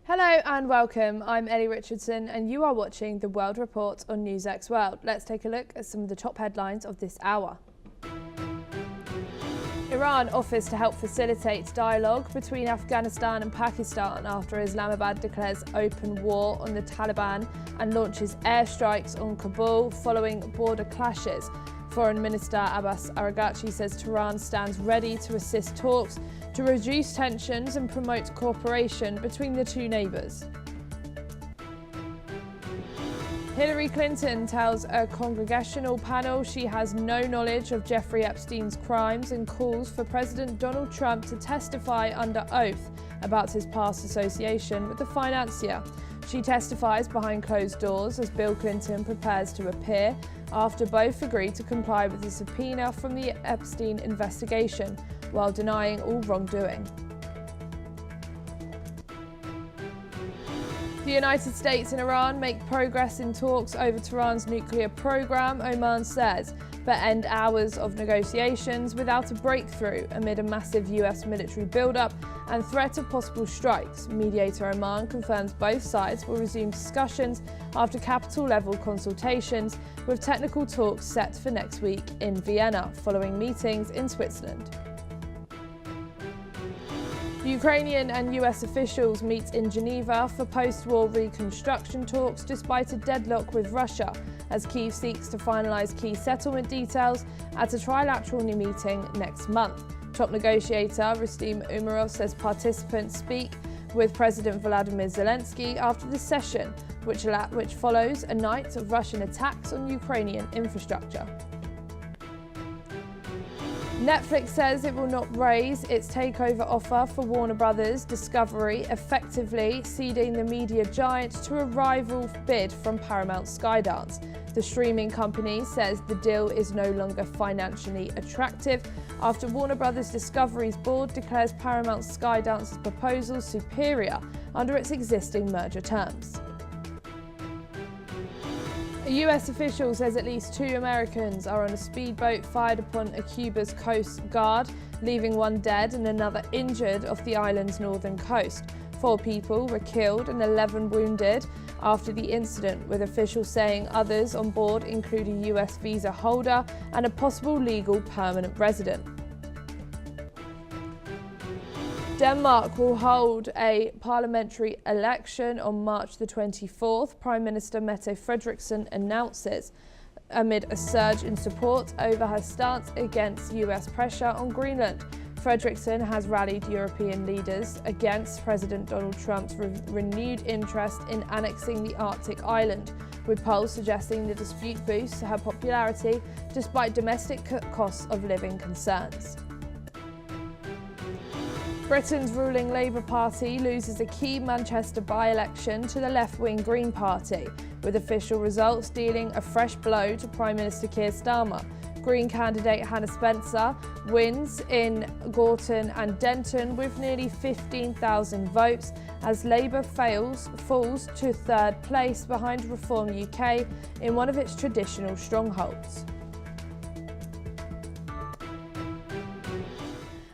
Hello and welcome. I'm Ellie Richardson and you are watching the World Report on NewsX World. Let's take a look at some of the top headlines of this hour. Iran offers to help facilitate dialogue between Afghanistan and Pakistan after Islamabad declares open war on the Taliban and launches airstrikes on Kabul following border clashes. Foreign Minister Abbas Aragchi says Tehran stands ready to assist talks to reduce tensions and promote cooperation between the two neighbours. Hillary Clinton tells a congressional panel she has no knowledge of Jeffrey Epstein's crimes and calls for President Donald Trump to testify under oath about his past association with the financier. She testifies behind closed doors as Bill Clinton prepares to appear after both agreed to comply with the subpoena from the Epstein investigation while denying all wrongdoing. The United States and Iran make progress in talks over Tehran's nuclear program, Oman says, but end hours of negotiations without a breakthrough amid a massive US military buildup and threat of possible strikes. Mediator Oman confirms both sides will resume discussions after capital-level consultations, with technical talks set for next week in Vienna, following meetings in Switzerland. Ukrainian and US officials meet in Geneva for post-war reconstruction talks despite a deadlock with Russia, as Kyiv seeks to finalise key settlement details at a trilateral meeting next month. Top negotiator Rustem Umerov says participants speak with President Volodymyr Zelensky after the session, which follows a night of Russian attacks on Ukrainian infrastructure. Netflix says it will not raise its takeover offer for Warner Bros. Discovery, effectively ceding the media giant to a rival bid from Paramount Skydance. The streaming company says the deal is no longer financially attractive after Warner Bros. Discovery's board declares Paramount Skydance's proposal superior under its existing merger terms. A US official says at least 2 Americans are on a speedboat fired upon a Cuba's coast guard, leaving one dead and another injured off the island's northern coast. 4 people were killed and 11 wounded after the incident, with officials saying others on board include a US visa holder and a possible legal permanent resident. Denmark will hold a parliamentary election on March the 24th, Prime Minister Mette Frederiksen announces, amid a surge in support over her stance against US pressure on Greenland. Frederiksen has rallied European leaders against President Donald Trump's renewed interest in annexing the Arctic island, with polls suggesting the dispute boosts her popularity despite domestic costs of living concerns. Britain's ruling Labour Party loses a key Manchester by-election to the left-wing Green Party, with official results dealing a fresh blow to Prime Minister Keir Starmer. Green candidate Hannah Spencer wins in Gorton and Denton with nearly 15,000 votes, as Labour falls to 3rd place behind Reform UK in one of its traditional strongholds.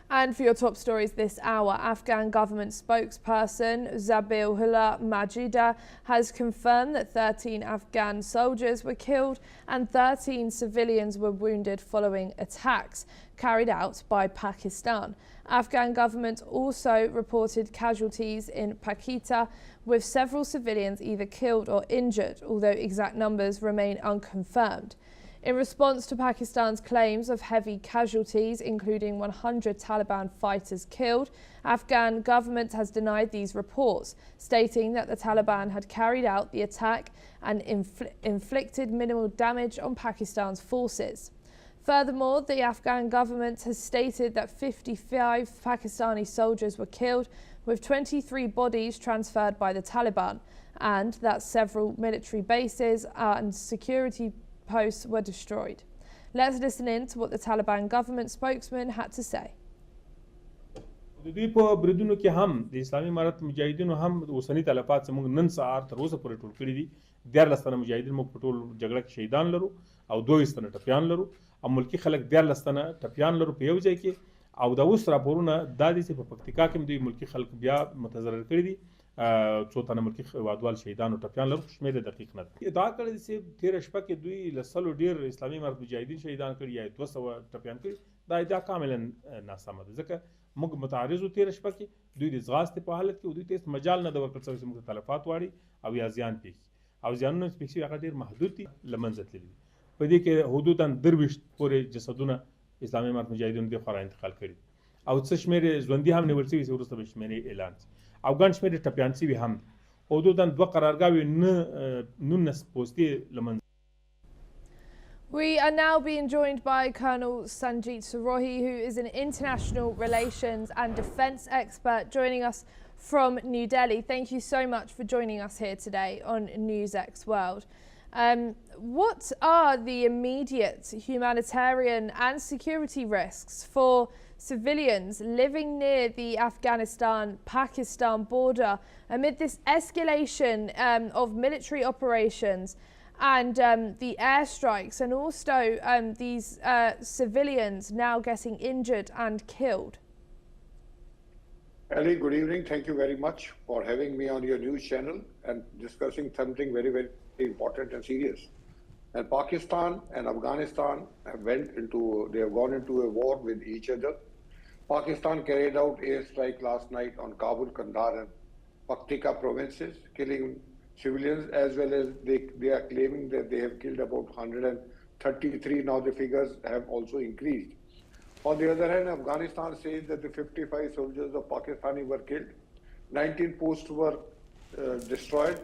And for your top stories this hour, Afghan government spokesperson Zabihullah Mujahid has confirmed that 13 Afghan soldiers were killed and 13 civilians were wounded following attacks carried out by Pakistan. Afghan government also reported casualties in Pakita, with several civilians either killed or injured, although exact numbers remain unconfirmed. In response to Pakistan's claims of heavy casualties, including 100 Taliban fighters killed, Afghan government has denied these reports, stating that the Taliban had carried out the attack and inflicted minimal damage on Pakistan's forces. Furthermore, the Afghan government has stated that 55 Pakistani soldiers were killed, with 23 bodies transferred by the Taliban, and that several military bases and security posts were destroyed. Let's listen in to what the Taliban government spokesman had to say. دوی په بریدونو کې هم د اسلامي امارت مجاهدینو هم اوسنی تلفات زموږ نن سهار تر اوسه پورې ټول کړي دي 14 تنه مجاهدین موږ په ټول جګړه کې شهیدان لرو او 22 تنه ټپیان لرو او ملکی خلک 14 تنه ټپیان لرو په یو ځای کې او دا اوس راپورونه دا دي چې په پکتیکا کې دوی ملکی خلک بیا متضرر کړي دي څو تنه ملکی هیوادوال شهیدان او ټپیان لرو شمېر دقیق نه ده ادعا کړې چې تیر شپه کې دوی لسلو ډیر اسلامي امارت مجاهدین شهیدان کړي یا 200 ټپیان کړي دا ادعا کاملا ناسمه ده ځکه موږ متعرضو تیر شپه کې دوی د ځغاستې په حالت کې دوی ته مجال نه د ورکړل شوی چې موږ تلفات واړي او یا زیان پیښ او زیانونه چې پیښ هغه ډیر محدود دي لمنځه تللي په دې کې حدوداً 23 پورې جسدونه اسلامي امارت مجاهدینو د خورا انتقال کړي او څه شمېر ژوندي هم نیول شوي چې وروسته به شمېرې اعلان شي او ګڼ شمېر ټپیان شوي هم حدوداً 2 قرارګاوې 19 پوستې لمنځه. We are now being joined by Colonel Sanjeet Sorohi, who is an international relations and defence expert, joining us from New Delhi. Thank you so much for joining us here today on NewsX World. What are the immediate humanitarian and security risks for civilians living near the Afghanistan-Pakistan border amid this escalation of military operations and the airstrikes, and also these civilians now getting injured and killed? Ali, good evening. Thank you very much for having me on your news channel and discussing something very, very important and serious. And Pakistan and Afghanistan have gone into a war with each other. Pakistan carried out airstrike last night on Kabul, Kandahar and Paktika provinces, killing civilians, as well as they are claiming that they have killed about 133. Now the figures have also increased. On the other hand, Afghanistan says that the 55 soldiers of Pakistani were killed, 19 posts were destroyed,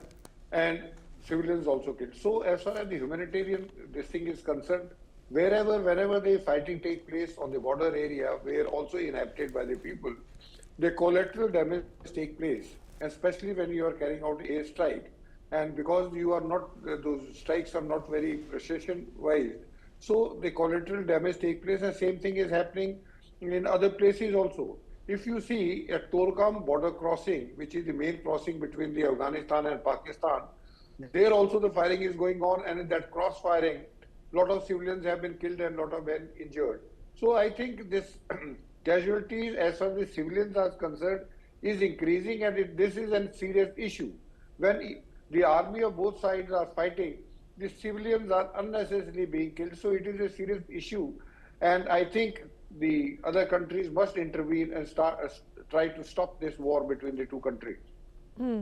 and civilians also killed. So as far as the humanitarian this thing is concerned, whenever the fighting takes place on the border area, where also inhabited by the people, the collateral damage take place, especially when you are carrying out air strike. And because you are not, those strikes are not very precision-wise, so the collateral damage take place. The same thing is happening in other places also. If you see at Torgam border crossing, which is the main crossing between the Afghanistan and Pakistan, there also the firing is going on, and in that cross-firing, a lot of civilians have been killed and a lot of men injured. So I think this casualties as far as the civilians are concerned is increasing, and this is a serious issue. When the army of both sides are fighting, the civilians are unnecessarily being killed, so it is a serious issue. And I think the other countries must intervene and try to stop this war between the two countries.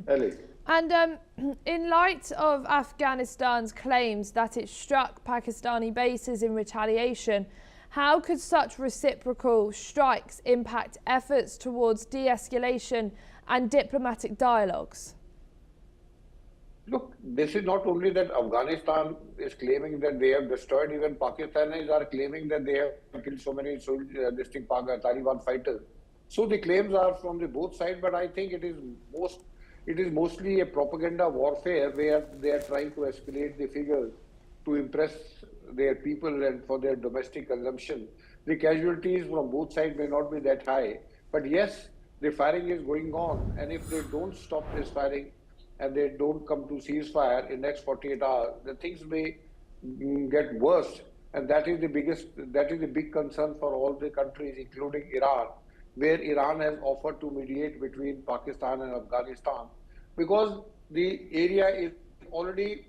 Ellie. And in light of Afghanistan's claims that it struck Pakistani bases in retaliation, how could such reciprocal strikes impact efforts towards de-escalation and diplomatic dialogues? Look, this is not only that Afghanistan is claiming that they have destroyed, even Pakistanis are claiming that they have killed so many Taliban fighters. So the claims are from the both sides, but I think it is mostly a propaganda warfare where they are trying to escalate the figures to impress their people and for their domestic consumption. The casualties from both sides may not be that high, but yes, the firing is going on, and if they don't stop this firing and they don't come to ceasefire in next 48 hours, the things may get worse, and that is the big concern for all the countries, including Iran, where Iran has offered to mediate between Pakistan and Afghanistan, because the area is already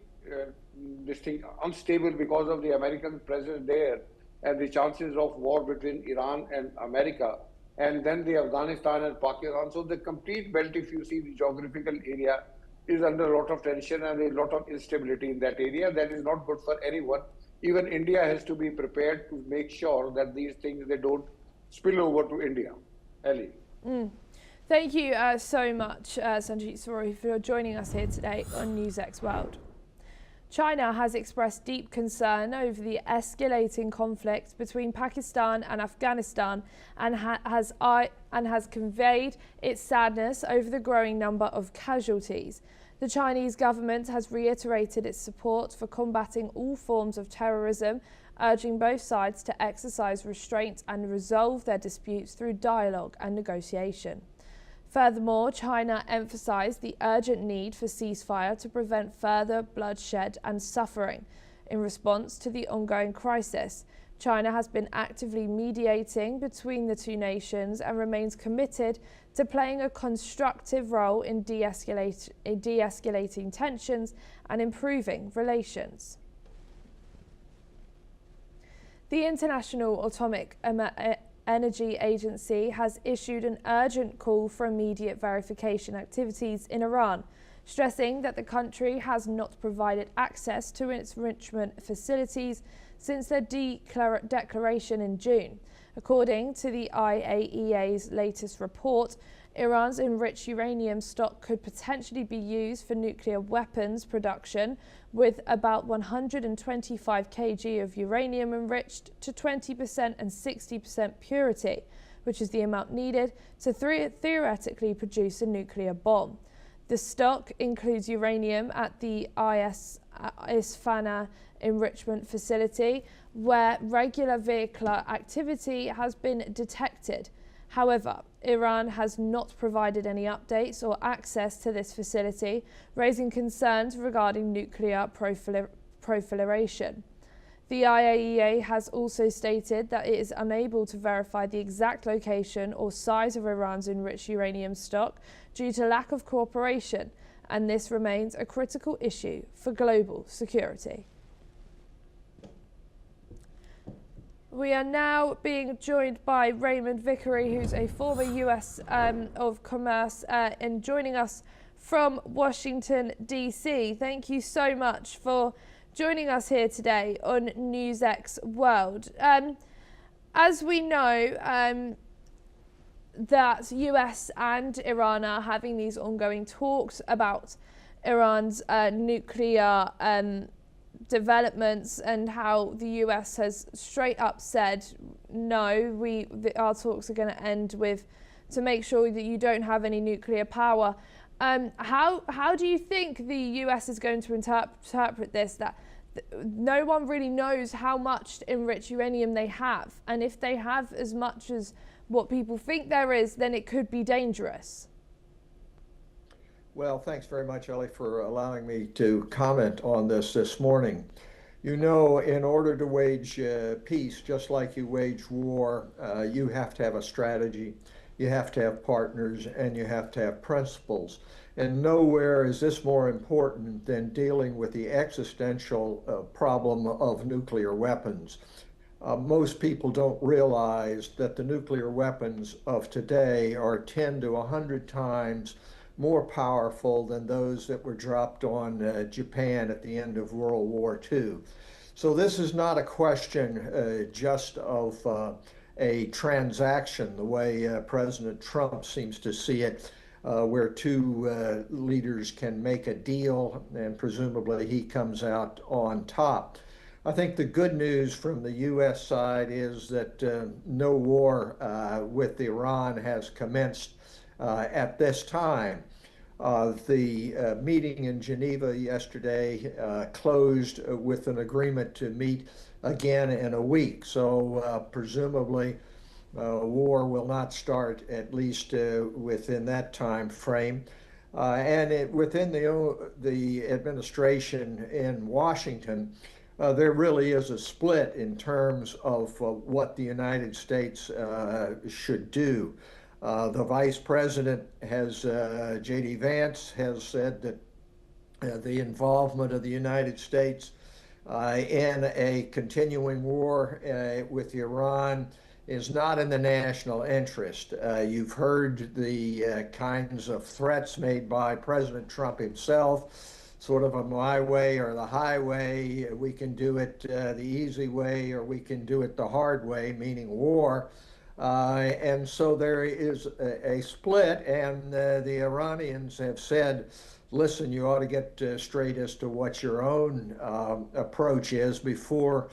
unstable because of the American presence there and the chances of war between Iran and America, and then the Afghanistan and Pakistan. So the complete belt, if you see the geographical area, is under a lot of tension and a lot of instability in that area. That is not good for anyone. Even India has to be prepared to make sure that these things, they don't spill over to India. Ellie. Thank you so much, Sanjeet Sorohi, for joining us here today on NewsX World. China has expressed deep concern over the escalating conflict between Pakistan and Afghanistan and has conveyed its sadness over the growing number of casualties. The Chinese government has reiterated its support for combating all forms of terrorism, urging both sides to exercise restraint and resolve their disputes through dialogue and negotiation. Furthermore, China emphasized the urgent need for ceasefire to prevent further bloodshed and suffering. In response to the ongoing crisis, China has been actively mediating between the two nations and remains committed to playing a constructive role in de-escalating tensions and improving relations. The International Atomic Energy Agency has issued an urgent call for immediate verification activities in Iran, stressing that the country has not provided access to its enrichment facilities since their declaration in June. According to the IAEA's latest report, Iran's enriched uranium stock could potentially be used for nuclear weapons production, with about 125 kg of uranium enriched to 20% and 60% purity, which is the amount needed to theoretically produce a nuclear bomb. The stock includes uranium at the Isfahan enrichment facility, where regular vehicular activity has been detected. However, Iran has not provided any updates or access to this facility, raising concerns regarding nuclear proliferation. The IAEA has also stated that it is unable to verify the exact location or size of Iran's enriched uranium stock due to lack of cooperation, and this remains a critical issue for global security. We are now being joined by Raymond Vickery, who's a former US of Commerce, and joining us from Washington, D.C. Thank you so much for joining us here today on NewsX World. As we know, that US and Iran are having these ongoing talks about Iran's nuclear developments, and how the US has straight up said, no, our talks are going to end with to make sure that you don't have any nuclear power. How do you think the US is going to interpret this, that no one really knows how much enriched uranium they have, and if they have as much as what people think there is, then it could be dangerous? Well, thanks very much, Ellie, for allowing me to comment on this morning. You know, in order to wage peace, just like you wage war, you have to have a strategy, you have to have partners, and you have to have principles. And nowhere is this more important than dealing with the existential problem of nuclear weapons. Most people don't realize that the nuclear weapons of today are 10 to 100 times more powerful than those that were dropped on Japan at the end of World War II. So this is not a question just of a transaction, the way President Trump seems to see it, where two leaders can make a deal and presumably he comes out on top. I think the good news from the U.S. side is that no war with Iran has commenced at this time. The meeting in Geneva yesterday closed with an agreement to meet again in a week. So presumably war will not start, at least within that time frame. And within the administration in Washington, there really is a split in terms of what the United States should do. The Vice President has, J.D. Vance, has said that the involvement of the United States in a continuing war with Iran is not in the national interest. You've heard the kinds of threats made by President Trump himself, sort of a my way or the highway. We can do it the easy way, or we can do it the hard way, meaning war. And so there is a split, and the Iranians have said, listen, you ought to get straight as to what your own approach is before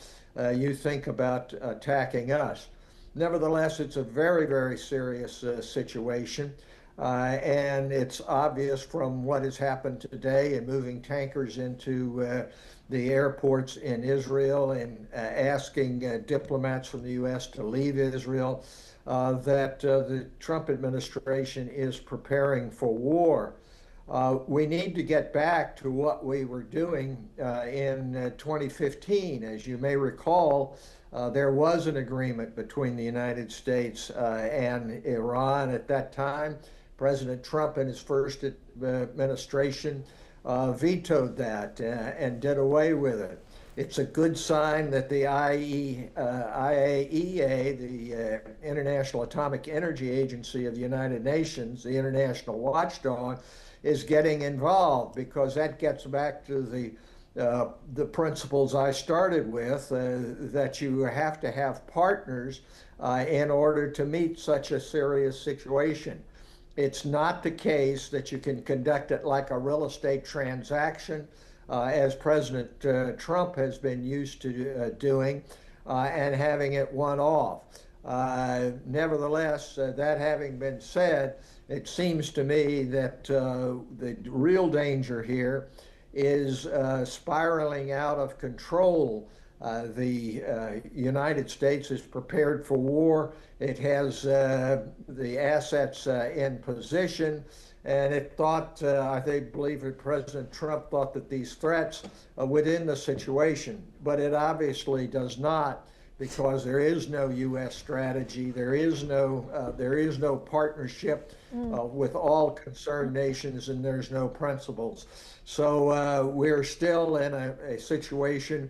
you think about attacking us. Nevertheless, it's a very, very serious situation. And it's obvious from what has happened today in moving tankers into the airports in Israel and asking diplomats from the U.S. to leave Israel that the Trump administration is preparing for war. We need to get back to what we were doing in 2015. As you may recall, There was an agreement between the United States and Iran at that time. President Trump in his first administration vetoed that and did away with it. It's a good sign that the IAEA, the International Atomic Energy Agency of the United Nations, the international watchdog, is getting involved, because that gets back to the principles I started with, that you have to have partners in order to meet such a serious situation. It's not the case that you can conduct it like a real estate transaction, as President Trump has been used to doing, and having it one off. Nevertheless, that having been said, it seems to me that the real danger here is spiraling out of control. The United States is prepared for war. It has the assets in position, and it thought, I believe that President Trump thought that these threats would end the situation, but it obviously does not, because there is no U.S. strategy. There is no partnership with all concerned nations, and there's no principles. So we're still in a situation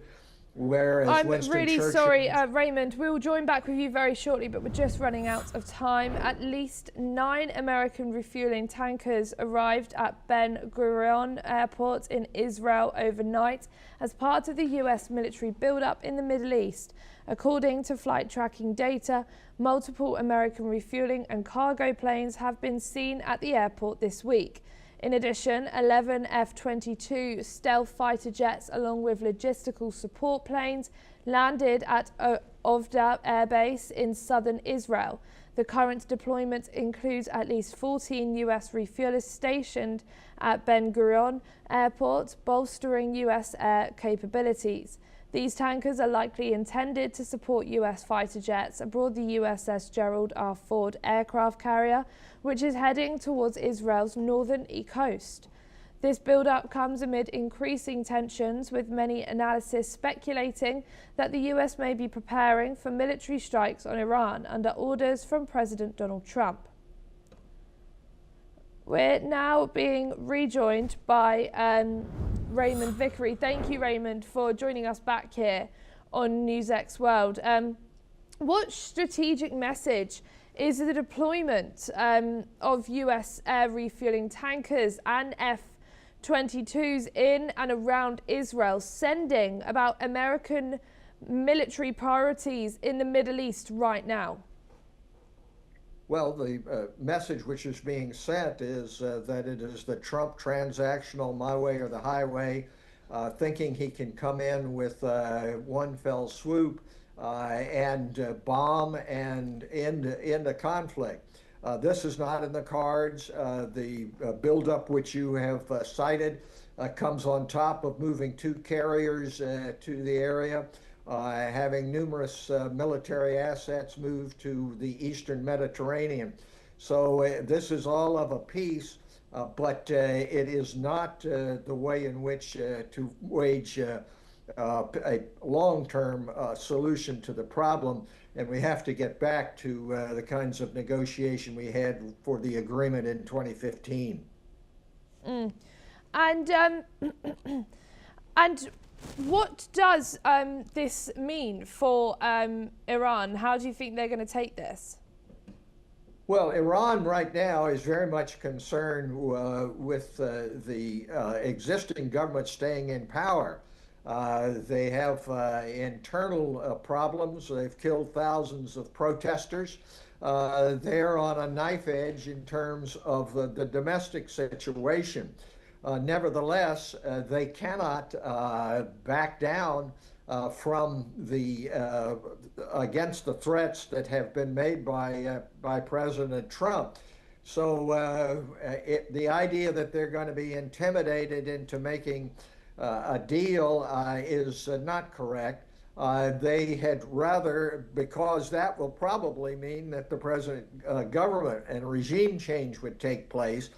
where, as I'm Winston really Churchill, sorry, Raymond. We'll join back with you very shortly, but we're just running out of time. At least 9 American refueling tankers arrived at Ben Gurion Airport in Israel overnight as part of the US military buildup in the Middle East. According to flight tracking data, multiple American refueling and cargo planes have been seen at the airport this week. In addition, 11 F-22 stealth fighter jets along with logistical support planes landed at Ovda Air Base in southern Israel. The current deployment includes at least 14 US refuelers stationed at Ben Gurion Airport, bolstering US air capabilities. These tankers are likely intended to support US fighter jets aboard the USS Gerald R. Ford aircraft carrier, which is heading towards Israel's northern coast. This build-up comes amid increasing tensions, with many analysts speculating that the US may be preparing for military strikes on Iran under orders from President Donald Trump. We're now being rejoined by Raymond Vickery. Thank you, Raymond, for joining us back here on NewsX World. What strategic message is the deployment of US air refueling tankers and F-22s in and around Israel sending about American military priorities in the Middle East right now? Well, the message which is being sent is that it is the Trump transactional my way or the highway, thinking he can come in with one fell swoop and bomb and end a conflict. This is not in the cards. The buildup which you have cited comes on top of moving 2 carriers to the area, having numerous military assets moved to the Eastern Mediterranean. So this is all of a piece, but it is not the way in which to wage a long-term solution to the problem. And we have to get back to the kinds of negotiation we had for the agreement in 2015. And what does this mean for Iran? How do you think they're going to take this? Well, Iran right now is very much concerned with the existing government staying in power. They have internal problems. They've killed thousands of protesters. They're on a knife edge in terms of the domestic situation. Nevertheless, they cannot back down from the against the threats that have been made by President Trump. So the idea that they're going to be intimidated into making a deal is not correct. They had rather, because that will probably mean that the president government and regime change would take place,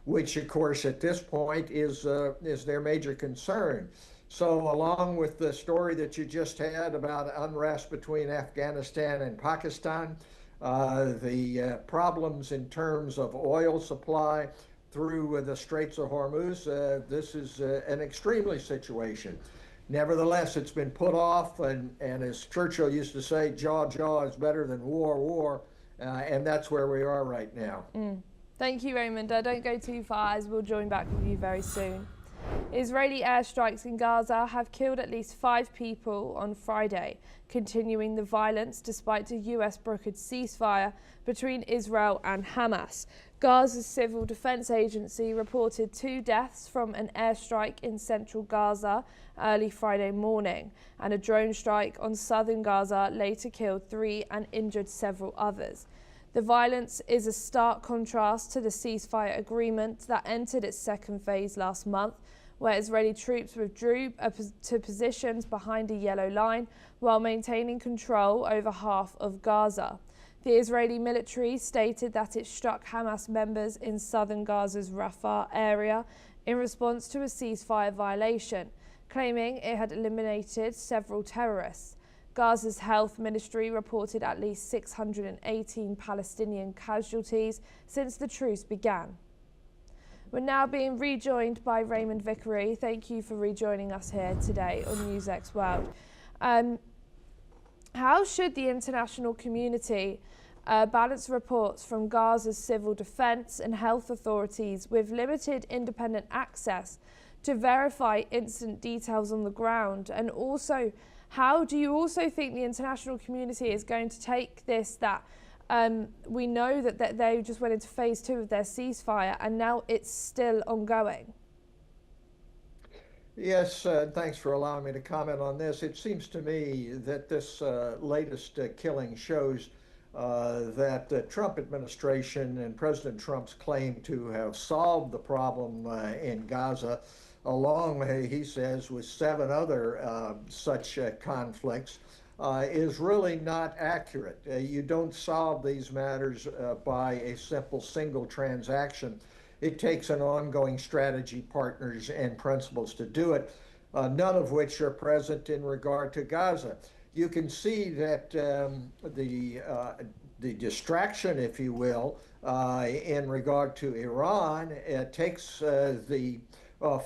which of course at this point is their major concern. So along with the story that you just had about unrest between Afghanistan and Pakistan, the problems in terms of oil supply through the Straits of Hormuz, this is an extremely situation. Nevertheless, it's been put off, and as Churchill used to say, jaw is better than war, and that's where we are right now. Thank you, Raymond. Don't go too far, as we'll join back with you very soon. Israeli airstrikes in Gaza have killed at least 5 people on Friday, continuing the violence despite a US-brokered ceasefire between Israel and Hamas. Gaza's Civil Defense Agency reported 2 deaths from an airstrike in central Gaza early Friday morning, and a drone strike on southern Gaza later killed 3 and injured several others. The violence is a stark contrast to the ceasefire agreement that entered its second phase last month, where Israeli troops withdrew to positions behind a yellow line while maintaining control over half of Gaza. The Israeli military stated that it struck Hamas members in southern Gaza's Rafah area in response to a ceasefire violation, claiming it had eliminated several terrorists. Gaza's health ministry reported at least 618 Palestinian casualties since the truce began. We're now being rejoined by Raymond Vickery. Thank you for rejoining us here today on NewsX World. How should the international community balance reports from Gaza's civil defense and health authorities with limited independent access to verify incident details on the ground? And also, how do you also think the international community is going to take this, that we know that they just went into phase 2 of their ceasefire and now it's still ongoing? Yes, thanks for allowing me to comment on this. It seems to me that this latest killing shows that the Trump administration and President Trump's claim to have solved the problem in Gaza, along, he says, with 7 other such conflicts, is really not accurate. You don't solve these matters by a simple single transaction. It takes an ongoing strategy, partners, and principles to do it, none of which are present in regard to Gaza. You can see that the distraction, if you will, in regard to Iran, takes the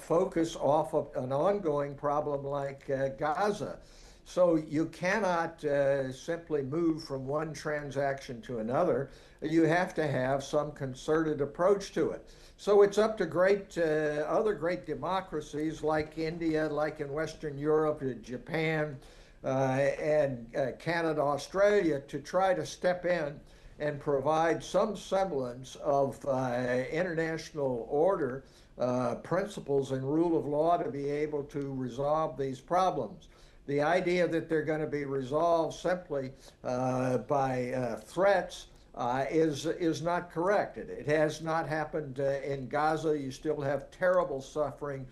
focus off of an ongoing problem like Gaza. So you cannot simply move from one transaction to another. You have to have some concerted approach to it. So it's up to other great democracies like India, like in Western Europe, Japan, and Canada, Australia, to try to step in and provide some semblance of international order, principles, and rule of law to be able to resolve these problems. The idea that they're going to be resolved simply by threats is not correct. It has not happened in Gaza. You still have terrible suffering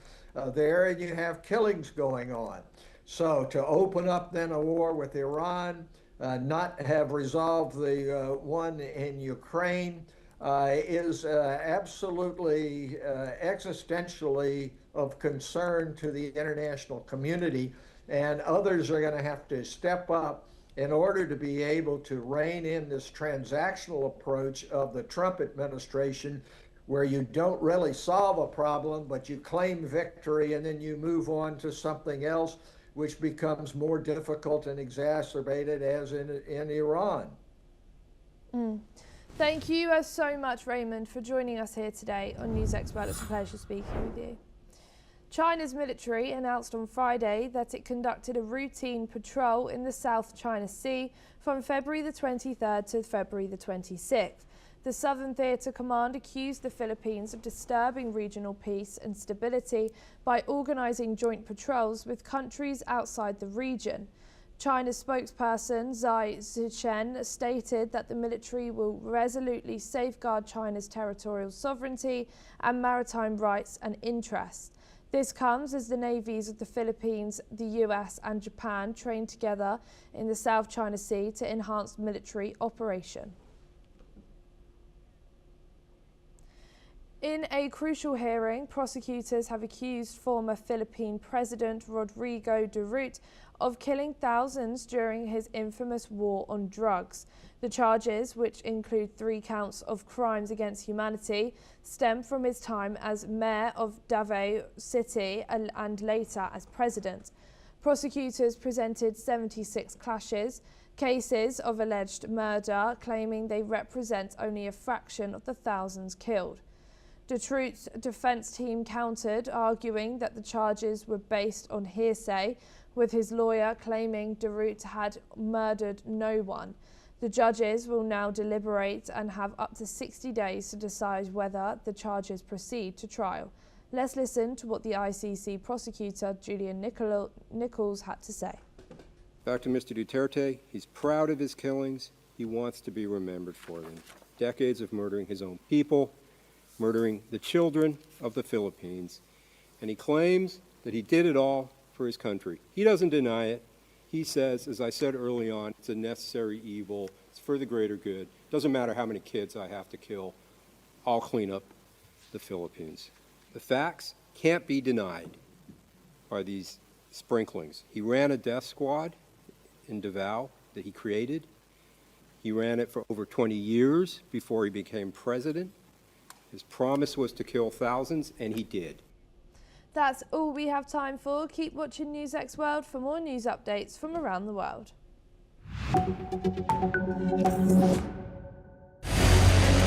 there, and you have killings going on. So to open up then a war with Iran, not have resolved the one in Ukraine, is absolutely existentially of concern to the international community. And others are going to have to step up in order to be able to rein in this transactional approach of the Trump administration, where you don't really solve a problem, but you claim victory and then you move on to something else, which becomes more difficult and exacerbated, as in Iran. Thank you so much, Raymond, for joining us here today on NewsX World. It's a pleasure speaking with you. China's military announced on Friday that it conducted a routine patrol in the South China Sea from February the 23rd to February the 26th. The Southern Theater Command accused the Philippines of disturbing regional peace and stability by organizing joint patrols with countries outside the region. China's spokesperson Zhai Zichen stated that the military will resolutely safeguard China's territorial sovereignty and maritime rights and interests. This comes as the navies of the Philippines, the US and Japan train together in the South China Sea to enhance military operation. In a crucial hearing, prosecutors have accused former Philippine President Rodrigo Duterte of killing thousands during his infamous war on drugs. The charges, which include 3 counts of crimes against humanity, stem from his time as mayor of Davao City and later as president. Prosecutors presented 76 cases of alleged murder, claiming they represent only a fraction of the thousands killed. Duterte's defense team countered, arguing that the charges were based on hearsay, with his lawyer claiming Duterte had murdered no one. The judges will now deliberate and have up to 60 days to decide whether the charges proceed to trial. Let's listen to what the ICC prosecutor, Julian Nichols, had to say. Back to Mr. Duterte, he's proud of his killings. He wants to be remembered for them. Decades of murdering his own people, murdering the children of the Philippines, and he claims that he did it all for his country. He doesn't deny it. He says, as I said early on, it's a necessary evil. It's for the greater good. Doesn't matter how many kids I have to kill. I'll clean up the Philippines. The facts can't be denied by these sprinklings. He ran a death squad in Davao that he created. He ran it for over 20 years before he became president. His promise was to kill thousands, and he did. That's all we have time for. Keep watching NewsX World for more news updates from around the world.